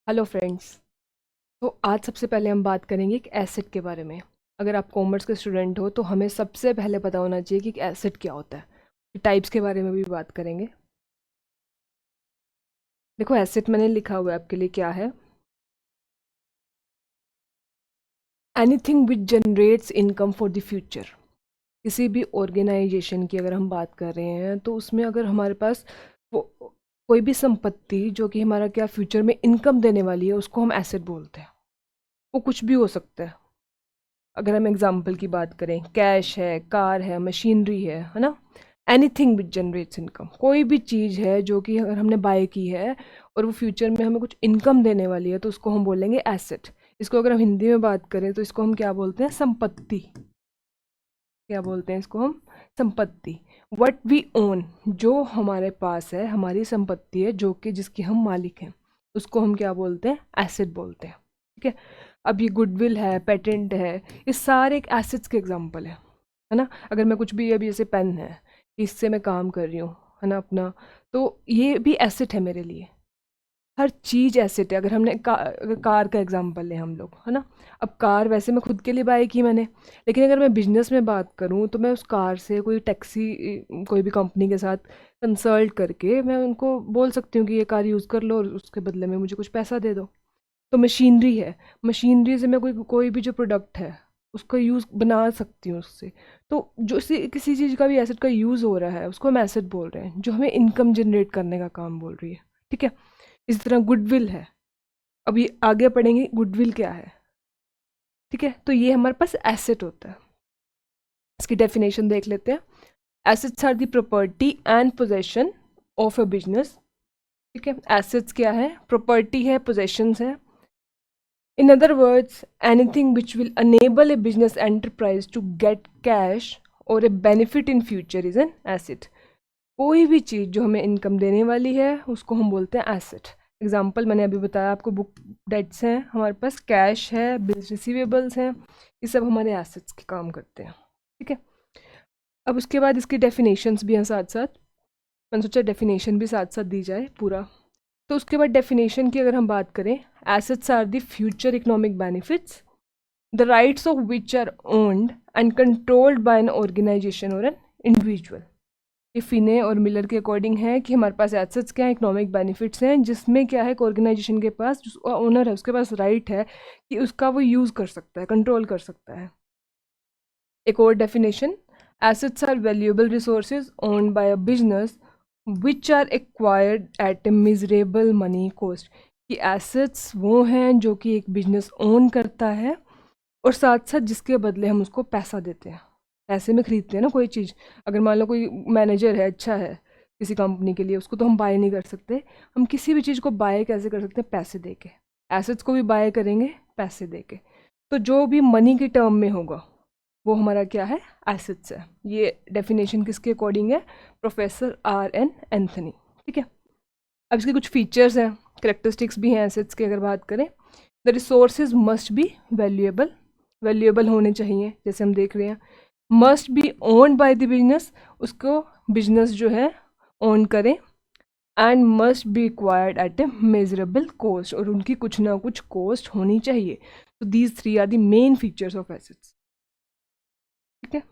Hello friends. तो आज सबसे पहले हम बात करेंगे एक एसिड के बारे में। अगर आप कॉमर्स के स्टूडेंट हो तो हमें सबसे पहले पता होना चाहिए कि एक एसिड क्या होता है। टाइप्स के बारे में भी बात करेंगे। देखो, एसिड मैंने लिखा हुआ है आपके लिए क्या है। Anything which generates income for the future. किसी भी ऑर्गेनाइजेशन की अगर हम बात कर रहे हैं तो उसमें अगर हमारे पास वो कोई भी संपत्ति जो कि हमारा क्या फ्यूचर में इनकम देने वाली है उसको हम एसिड बोलते हैं। वो कुछ भी हो सकता है। अगर हम एग्जाम्पल की बात करें, कैश है, कार है, मशीनरी है ना। एनीथिंग विच जनरेट्स इनकम, कोई भी चीज़ है जो कि अगर हमने बाय की है और वो फ्यूचर में हमें कुछ इनकम देने वाली है तो उसको हम बोलेंगे एसेट। इसको अगर हम हिंदी में बात करें तो इसको हम क्या बोलते हैं? संपत्ति। क्या बोलते हैं इसको हम? संपत्ति। वट वी ओन, जो हमारे पास है, हमारी संपत्ति है जो कि जिसकी हम मालिक हैं, उसको हम क्या बोलते हैं? एसेट बोलते हैं। ठीक है। अब ये गुडविल है, पेटेंट है, ये सारे एक एसेट्स के एग्जांपल है ना। अगर मैं कुछ भी, अभी जैसे पेन है, इससे मैं काम कर रही हूँ, है ना अपना, तो ये भी एसेट है मेरे लिए। हर चीज़ एसेट है। अगर हमने अगर कार का एग्जांपल लें हम लोग, है ना। अब कार वैसे मैं खुद के लिए बाय की मैंने, लेकिन अगर मैं बिजनेस में बात करूँ तो मैं उस कार से कोई टैक्सी, कोई भी कंपनी के साथ कंसल्ट करके मैं उनको बोल सकती हूँ कि ये कार यूज़ कर लो और उसके बदले में मुझे कुछ पैसा दे दो। तो मशीनरी है, मशीनरी से मैं कोई कोई भी जो प्रोडक्ट है उसका यूज़ बना सकती हूँ उससे। तो जो किसी चीज़ का भी एसेट का यूज़ हो रहा है उसको हम एसेट बोल रहे हैं, जो हमें इनकम जनरेट करने का काम बोल रही है। ठीक है। इसी तरह गुडविल है। अब ये आगे पढ़ेंगे गुडविल क्या है। ठीक है। तो ये हमारे पास एसेट होता है। इसकी डेफिनेशन देख लेते हैं। Assets are the property and possession of a business. ठीक है। एसेट्स क्या है? प्रॉपर्टी है, पोजेशंस है। In other words, anything which will enable a business enterprise to get cash or a benefit in future is an asset. कोई भी चीज़ जो हमें इनकम देने वाली है उसको हम बोलते हैं एसेट। एग्जाम्पल मैंने अभी बताया आपको, बुक डेट्स हैं हमारे पास, कैश है, बिल्स रिसीवेबल्स हैं, ये सब हमारे एसेट्स के काम करते हैं। ठीक है। अब उसके बाद इसकी डेफिनेशंस भी हैं साथ साथ। मैंने सोचा डेफिनेशन भी साथ साथ दी जाए पूरा। तो उसके बाद डेफिनेशन की अगर हम बात करें, assets are the future economic benefits the rights of which are owned and controlled by an organization or an individual। ये फिने और मिलर के अकॉर्डिंग है कि हमारे पास एसेट्स क्या है, इकोनॉमिक बेनिफिट्स हैं, जिसमें क्या है, एक ऑर्गेनाइजेशन के पास जो ओनर है उसके पास राइट है कि उसका वो यूज़ कर सकता है, कंट्रोल कर सकता है। एक और definition, assets are valuable resources owned by a business which are acquired at a measurable money cost. कि एसेट्स वो हैं जो कि एक बिजनेस ओन करता है और साथ साथ जिसके बदले हम उसको पैसा देते हैं। पैसे में खरीदते हैं ना कोई चीज़। अगर मान लो कोई मैनेजर है, अच्छा है किसी कंपनी के लिए, उसको तो हम बाय नहीं कर सकते। हम किसी भी चीज़ को बाय कैसे कर सकते हैं? पैसे दे के। एसेट्स को भी बाय करेंगे पैसे दे के। तो जो भी मनी की टर्म में होगा वो हमारा क्या है? एसेट्स है। ये डेफिनेशन किसके अकॉर्डिंग है? Professor R.N. एंथनी। ठीक है। अब इसके कुछ फीचर्स हैं, करेक्टरिस्टिक्स भी हैं एसेट्स की अगर बात करें। The resources must be valuable, valuable होने चाहिए, जैसे हम देख रहे हैं। Must be owned by the business, उसको बिजनेस जो है ओन करें। And must be acquired at a measurable cost, और उनकी कुछ ना कुछ कॉस्ट होनी चाहिए। तो these three are the main features of assets. ठीक है।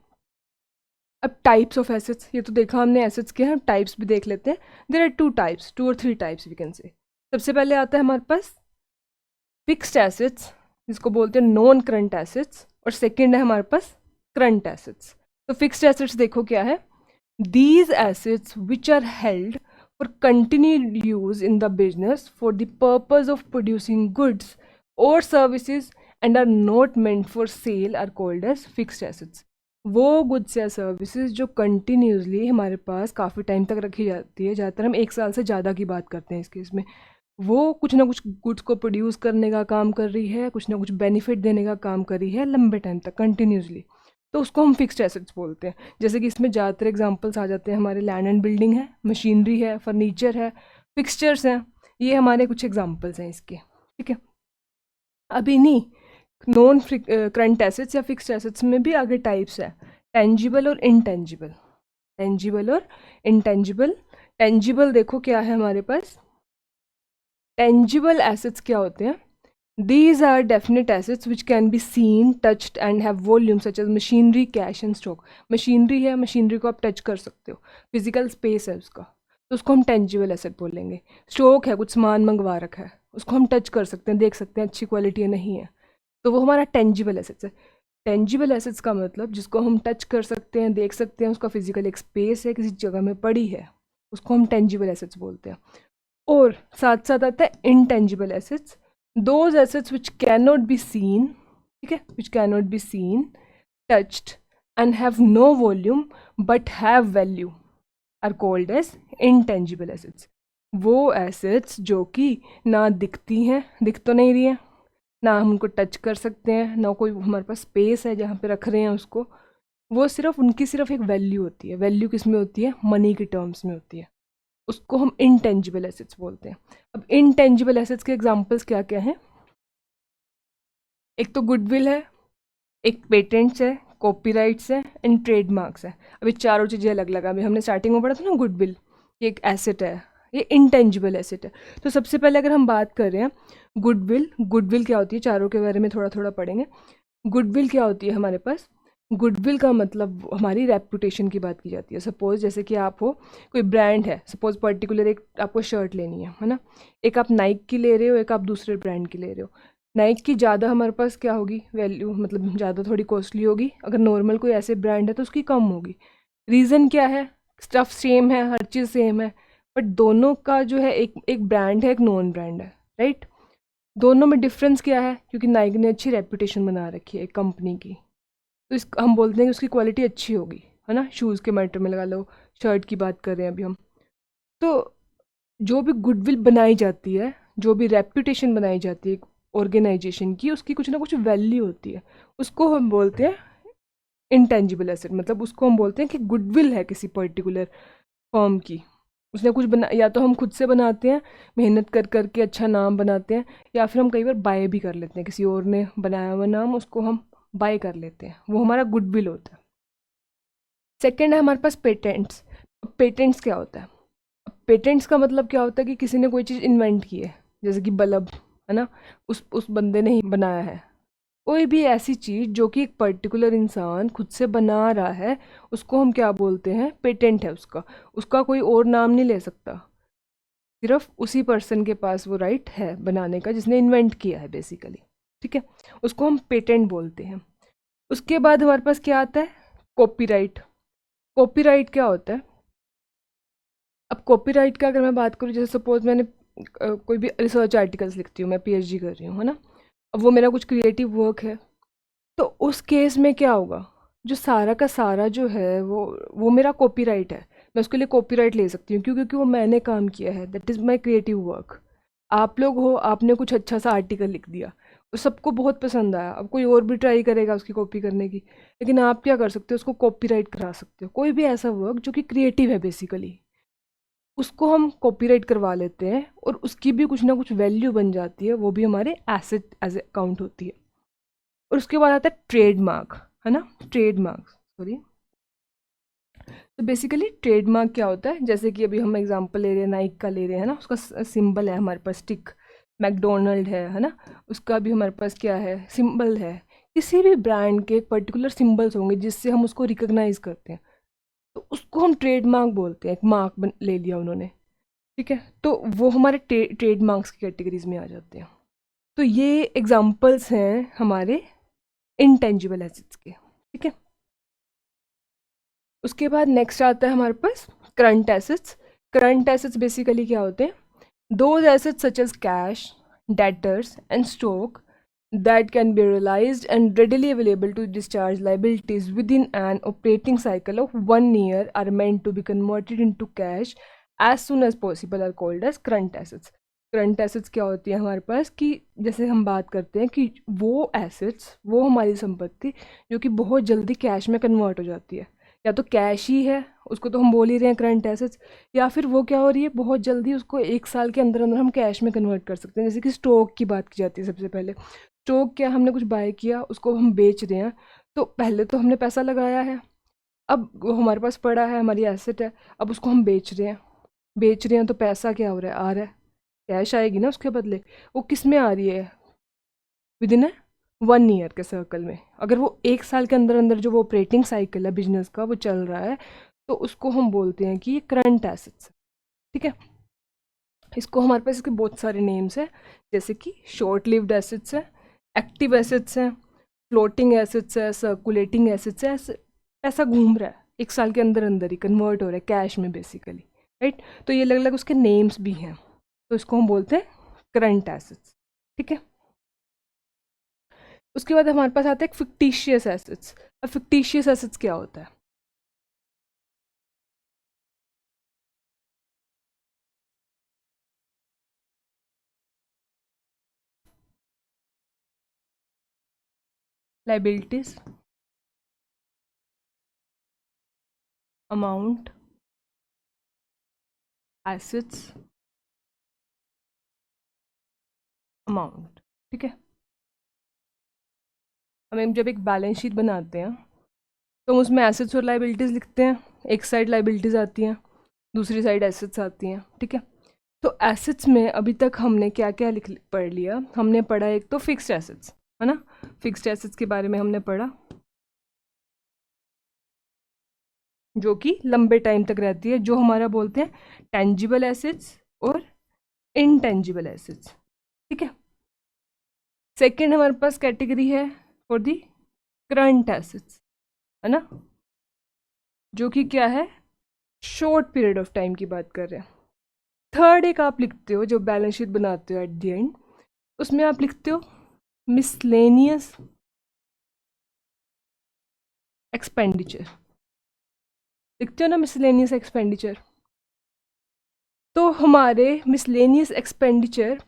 अब टाइप्स ऑफ एसेट्स, ये तो देखा हमने एसेट्स के हैं, टाइप्स भी देख लेते हैं। देयर आर टू टाइप्स, 2 और 3 टाइप्स वी कैन से। सबसे पहले आता है हमारे पास फिक्स्ड एसेट्स, जिसको बोलते हैं नॉन करंट एसेट्स, और सेकंड है हमारे पास करंट एसेट्स। तो फिक्स्ड एसेट्स देखो क्या है। These assets which are held for continued use in the business for the purpose of producing goods और services and are not meant for sale are called as fixed assets. वो goods या services जो continuously हमारे पास काफ़ी time तक रखी जाती है, ज़्यादातर हम 1 साल से ज़्यादा की बात करते हैं इस केस में, वो कुछ ना कुछ गुड्स को प्रोड्यूस करने का काम कर रही है, कुछ ना कुछ बेनिफिट देने का काम कर रही है लंबे टाइम तक कंटिन्यूसली, तो उसको हम फिक्स्ड एसेट्स बोलते हैं। जैसे कि इसमें ज़्यादातर एग्जांपल्स आ जाते हैं हमारे, लैंड एंड बिल्डिंग है, मशीनरी है, फर्नीचर है, फिक्सचर्स हैं, ये हमारे कुछ एग्जांपल्स हैं इसके। ठीक है। अभी नहीं, नॉन करंट एसेट्स या फिक्स्ड एसेट्स में भी आगे टाइप्स है, टेंजिबल और इनटेंजिबल। टेंजिबल और इनटेंजिबल। टेंजिबल देखो क्या है हमारे पास, टेंजिबल एसेट्स क्या होते हैं? These are definite assets which can be seen, touched and have volume such as machinery, cash and stock. Machinery है, मशीनरी को आप टच कर सकते हो, फिजिकल स्पेस है उसका, तो उसको हम टेंजिबल एसेट बोलेंगे। स्टॉक है, कुछ सामान मंगवा रखा है, उसको हम टच कर सकते हैं, देख सकते हैं अच्छी क्वालिटी है नहीं है, तो वो हमारा टेंजिबल एसेट्स है। टेंजिबल एसेट्स का मतलब जिसको हम टच कर सकते हैं, देख सकते हैं, उसका फिजिकल एक स्पेस है, किसी जगह में पड़ी है, उसको हम टेंजिबल एसेट्स बोलते हैं। और साथ साथ आता है intangible assets, those assets which cannot be seen, ठीक है, which cannot be seen, touched and have no volume but have value are called as intangible assets. वो assets जो कि ना दिखती हैं, दिख तो नहीं रही हैं, ना हम उनको टच कर सकते हैं, ना कोई हमारे पास स्पेस है जहाँ पे रख रहे हैं उसको, वो सिर्फ उनकी सिर्फ एक वैल्यू होती है। वैल्यू किस में होती है? मनी के टर्म्स में होती है, उसको हम इनटेंजिबल एसेट्स बोलते हैं। अब इनटेंजिबल एसेट्स के एग्जांपल्स क्या क्या हैं? एक तो गुडविल है, एक पेटेंट्स है, कॉपीराइट्स है एंड ट्रेडमार्क्स है। अभी चारों चीज़ें अलग अलग, अभी हमने स्टार्टिंग में पढ़ा था ना गुडविल, ये एक एसेट है, ये इनटेंजिबल एसेट है। तो सबसे पहले अगर हम बात कर रहे हैं गुडविल, गुडविल क्या होती है, चारों के बारे में थोड़ा थोड़ा पढ़ेंगे। गुडविल क्या होती है हमारे पास? गुडविल का मतलब हमारी रेपुटेशन की बात की जाती है। सपोज जैसे कि आप हो, कोई ब्रांड है, सपोज पर्टिकुलर एक आपको शर्ट लेनी है ना, एक आप नाइक की ले रहे हो, एक आप दूसरे ब्रांड की ले रहे हो। नाइक की ज़्यादा हमारे पास क्या होगी वैल्यू, मतलब ज़्यादा थोड़ी कॉस्टली होगी, अगर नॉर्मल कोई ऐसे ब्रांड है तो उसकी कम होगी। रीज़न क्या है? स्टफ़ सेम है, हर चीज़ सेम है, बट दोनों का जो है एक एक ब्रांड है, एक नॉन ब्रांड है, राइट। दोनों में डिफरेंस क्या है? क्योंकि नाइक ने अच्छी रेपुटेशन बना रखी है एक कंपनी की, तो इस हम बोलते हैं कि उसकी क्वालिटी अच्छी होगी, है ना। शूज़ के मैटर में लगा लो, शर्ट की बात कर रहे हैं अभी हम। तो जो भी गुडविल बनाई जाती है, जो भी रेपुटेशन बनाई जाती है ऑर्गेनाइजेशन की, उसकी कुछ ना कुछ वैल्यू होती है, उसको हम बोलते हैं इंटेंजिबल एसेट। मतलब उसको हम बोलते हैं कि गुडविल है किसी पर्टिकुलर फर्म की, उसने कुछ बना, या तो हम खुद से बनाते हैं मेहनत कर करके अच्छा नाम बनाते हैं, या फिर हम कई बार बाय भी कर लेते हैं, किसी और ने बनाया हुआ नाम उसको हम बाय कर लेते हैं, वो हमारा गुडविल होता है। सेकेंड है हमारे पास पेटेंट्स। पेटेंट्स क्या होता है? पेटेंट्स का मतलब क्या होता है कि किसी ने कोई चीज़ इन्वेंट की है, जैसे कि बल्ब, है ना, उस बंदे ने ही बनाया है। कोई भी ऐसी चीज़ जो कि एक पर्टिकुलर इंसान खुद से बना रहा है, उसको हम क्या बोलते हैं? पेटेंट है उसका, उसका कोई और नाम नहीं ले सकता, सिर्फ उसी पर्सन के पास वो राइट है बनाने का जिसने इन्वेंट किया है बेसिकली, ठीक है, उसको हम पेटेंट बोलते हैं। उसके बाद हमारे पास क्या आता है? कॉपीराइट। कॉपीराइट क्या होता है? अब कॉपीराइट का अगर मैं बात करूँ, जैसे सपोज मैंने कोई भी रिसर्च आर्टिकल्स लिखती हूँ, मैं पीएचडी कर रही हूँ, है ना, अब वो मेरा कुछ क्रिएटिव वर्क है, तो उस केस में क्या होगा? जो सारा का सारा जो है वो मेरा कॉपीराइट है, मैं उसके लिए कॉपीराइट ले सकती हूँ, क्यों? क्योंकि वो मैंने काम किया है, that is my creative work. आप लोग हो, आपने कुछ अच्छा सा आर्टिकल लिख दिया और सबको बहुत पसंद आया, अब कोई और भी ट्राई करेगा उसकी कॉपी करने की, लेकिन आप क्या कर सकते हो? उसको कॉपीराइट करा सकते हो। कोई भी ऐसा वर्क जो कि क्रिएटिव है बेसिकली, उसको हम कॉपीराइट करवा लेते हैं और उसकी भी कुछ ना कुछ वैल्यू बन जाती है, वो भी हमारे एसेट एज ए काउंट होती है। और उसके बाद आता है ट्रेडमार्क, है ना, ट्रेडमार्क, सॉरी। तो बेसिकली ट्रेडमार्क क्या होता है? जैसे कि अभी हम एग्जांपल ले रहे हैं, नाइक का ले रहे हैं ना, उसका सिंबल है हमारे पास स्टिक। मैकडोनल्ड है ना, उसका भी हमारे पास क्या है? सिंबल है। किसी भी ब्रांड के पर्टिकुलर सिंबल्स होंगे जिससे हम उसको रिकॉग्नाइज करते हैं, तो उसको हम ट्रेडमार्क बोलते हैं। एक मार्क ले लिया उन्होंने, ठीक है, तो वो हमारे ट्रेडमार्क्स की कैटेगरीज में आ जाते हैं। तो ये एग्जांपल्स हैं हमारे इनटेंजिबल एसेट्स के, ठीक है। उसके बाद नेक्स्ट आता है हमारे पास current assets. Current assets basically क्या होते हैं? Those assets such as cash, debtors and stock that can be realized and readily available to discharge liabilities within an operating cycle of 1 year are meant to be converted into cash as soon as possible are called as current assets. Current assets क्या होती है हमारे पास? कि जैसे हम बात करते हैं कि वो एसेट्स, वो हमारी संपत्ति जो कि बहुत जल्दी कैश में कन्वर्ट हो जाती है, या तो कैश ही है, उसको तो हम बोल ही रहे हैं करंट एसेट्स, या फिर वो क्या हो रही है, बहुत जल्दी उसको 1 साल के अंदर अंदर हम कैश में कन्वर्ट कर सकते हैं। जैसे कि स्टॉक की बात की जाती है सबसे पहले। स्टॉक क्या, हमने कुछ बाय किया, उसको हम बेच रहे हैं, तो पहले तो हमने पैसा लगाया है, अब वो हमारे पास पड़ा है, हमारी एसेट है, अब उसको हम बेच रहे हैं। बेच रहे हैं तो पैसा क्या हो रहा है? आ रहा है। कैश आएगी ना उसके बदले, वो किस में आ रही है, विद इन 1 ईयर के सर्कल में। अगर वो 1 साल के अंदर अंदर जो वो ऑपरेटिंग साइकिल है बिजनेस का वो चल रहा है, तो उसको हम बोलते हैं कि ये करंट एसेट्स है। ठीक है, इसको हमारे पास इसके बहुत सारे नेम्स हैं, जैसे कि शॉर्ट लिव्ड एसेट्स है, एक्टिव एसेट्स हैं, फ्लोटिंग एसेट्स है, सर्कुलेटिंग एसेट्स है। पैसा घूम रहा है 1 साल के अंदर अंदर ही कन्वर्ट हो रहा है कैश में बेसिकली, राइट। तो ये अलग अलग उसके नेम्स भी हैं, तो इसको हम बोलते हैं करंट एसेट्स। ठीक है, उसके बाद हमारे पास आता है फिक्टिशियस एसेट्स। अब फिक्टिशियस एसेट्स क्या होता है? Liabilities, amount, assets, amount. ठीक है, हमें जब एक बैलेंस शीट बनाते हैं तो हम उसमें एसेट्स और लाइबिलिटीज़ लिखते हैं। एक साइड लाइबिलिटीज़ आती हैं, दूसरी साइड एसेट्स आती हैं। ठीक है, तो एसेट्स में अभी तक हमने क्या क्या लिख पढ़ लिया? हमने पढ़ा एक तो फिक्स्ड एसेट्स, है ना, फिक्स्ड एसेट्स के बारे में हमने पढ़ा, जो कि लंबे टाइम तक रहती है, जो हमारा बोलते हैं टेंजिबल एसेट्स और इनटेंजिबल एसेट्स। ठीक है, सेकेंड हमारे पास कैटेगरी है फॉर दी करंट एसेट्स, है ना, जो कि क्या है, शॉर्ट पीरियड ऑफ टाइम की बात कर रहे हैं। थर्ड एक आप लिखते हो जो बैलेंस शीट बनाते हो एट द एंड, उसमें आप लिखते हो मिसलेनियस एक्सपेंडिचर, लिखते हो ना मिसलेनियस एक्सपेंडिचर। तो हमारे मिसलेनियस एक्सपेंडिचर,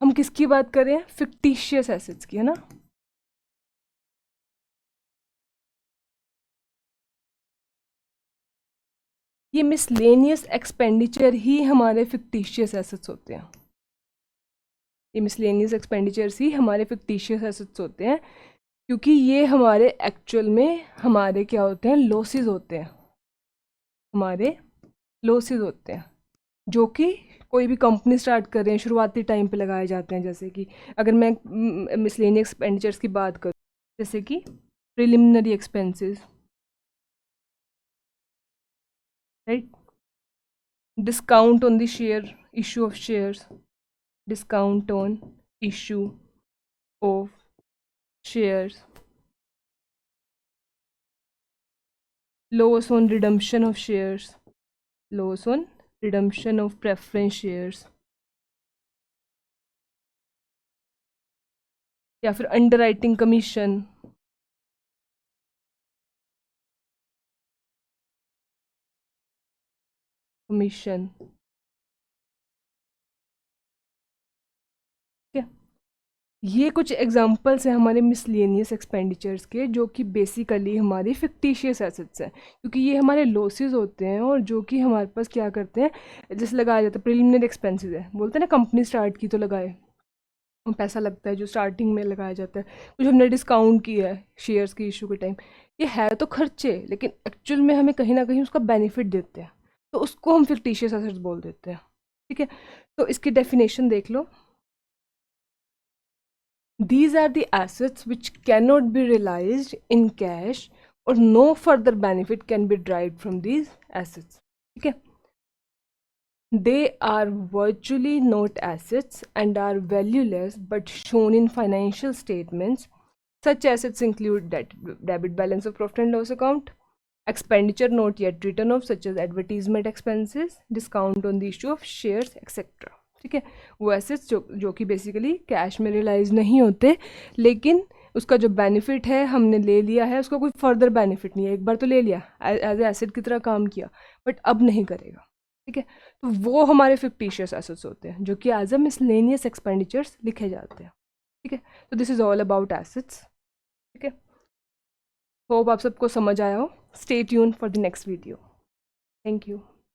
हम किसकी बात कर रहे हैं? फिक्टिशियस एसेट्स की, है ना। ये मिसलेनियस एक्सपेंडिचर ही हमारे फिक्टिशियस एसेट्स होते हैं। ये मिसलेनियस एक्सपेंडिचर्स ही हमारे फिक्टिशियस एसेट्स होते हैं, क्योंकि ये हमारे एक्चुअल में हमारे क्या होते हैं, लॉसेस होते हैं, हमारे लॉसेस होते हैं, जो कि कोई भी कंपनी स्टार्ट कर रहे हैं शुरुआती टाइम पे लगाए जाते हैं। जैसे कि अगर मैं मिसलेनियस एक्सपेंडिचर्स की बात करूँ, जैसे कि preliminary expenses, right, discount on the share, issue of shares, discount on issue of shares, loss on redemption of shares, loss on redemption of preference shares, या फिर अंडरराइटिंग कमीशन, कमीशन। ठीक है, ये कुछ एग्जांपल्स हैं हमारे मिसलेनियस एक्सपेंडिचर्स के, जो कि बेसिकली हमारी फिक्टिशियस एसेट्स हैं, क्योंकि ये हमारे लॉसेस होते हैं और जो कि हमारे पास क्या करते हैं, जैसे लगाया जाता है प्रिलिमिनरी एक्सपेंसेस है, बोलते हैं ना कंपनी स्टार्ट की तो लगाए, पैसा लगता है जो स्टार्टिंग में लगाया जाता है, कुछ हमने डिस्काउंट किया है शेयर्स की इशू के टाइम, ये है तो खर्चे, लेकिन एक्चुअल में हमें कहीं ना कहीं उसका बेनिफिट देते हैं, तो उसको हम फिक्टिशियस एसेट्स बोल देते हैं। ठीक है, तो इसकी डेफिनेशन देख लो। These are the assets which cannot be realized in cash or no further benefit can be derived from these assets. ठीक है, they are virtually not assets and are valueless but shown in financial statements. Such assets include debit balance of profit and loss account, expenditure not yet written off such as advertisement expenses, discount on the issue of shares, etc. ठीक है, वो assets जो कि basically cash में realise नहीं होते, लेकिन उसका जो बेनिफिट है हमने ले लिया है, उसका कोई फर्दर बेनिफिट नहीं है, एक बार तो ले लिया एज ए एसेट की तरह काम किया, बट अब नहीं करेगा। ठीक है, तो वो हमारे फिक्टिशियस एसेट्स होते हैं, जो कि एज अ मिसलेनियस एक्सपेंडिचर्स लिखे जाते हैं। ठीक है, तो this is all about assets. ठीक है, होप आप सबको समझ आया हो। Stay tune for the next video. Thank you.